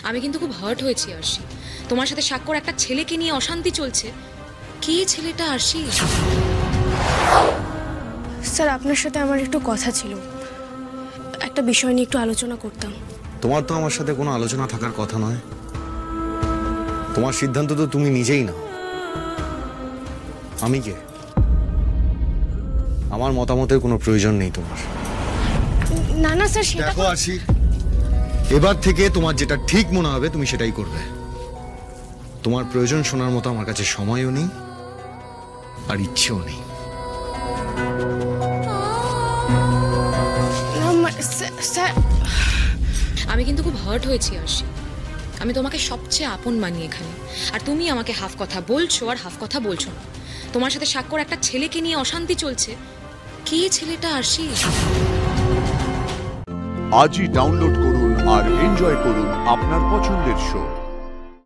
আমি কিন্তু খুব হার্ট হয়েছি আরশি। তোমার সাথে স্বাক্ষর একটা ছেলেকে নিয়ে অশান্তি চলছে। কে ছেলেটা আরশি? স্যার, আপনার সাথে আমার একটু কথা ছিল, একটা বিষয় নিয়ে একটু আলোচনা করতাম। তোমার তো আমার সাথে কোনো আলোচনা থাকার কথা নয়। তোমার সিদ্ধান্ত তো তুমি নিজেই নাও। আমি কে? আমার মতামতের কোনো প্রয়োজন নেই তোমার। না না স্যার, সেটা দেখো আরশি, এবার থেকে তোমার যেটা ঠিক মনে হবে তুমি সেটাই করবে। তোমার প্রয়োজন শোনার মতো আমার কাছে সময়ও নেই আর ইচ্ছেও নেই। স্যার, আমি কিন্তু খুব হার্ট হয়েছি আরশি। আমি তোমাকে সবচেয়ে আপন মানি এখানে, আর তুমি আমাকে হাফ কথা বলছো আর হাফ কথা বলছো না। তোমার সাথে স্বাক্ষর একটা ছেলেকে নিয়ে অশান্তি চলছে। কে ছেলেটা আরশি? আজই ডাউনলোড করুন আর এনজয় করুন আপনার পছন্দের শো।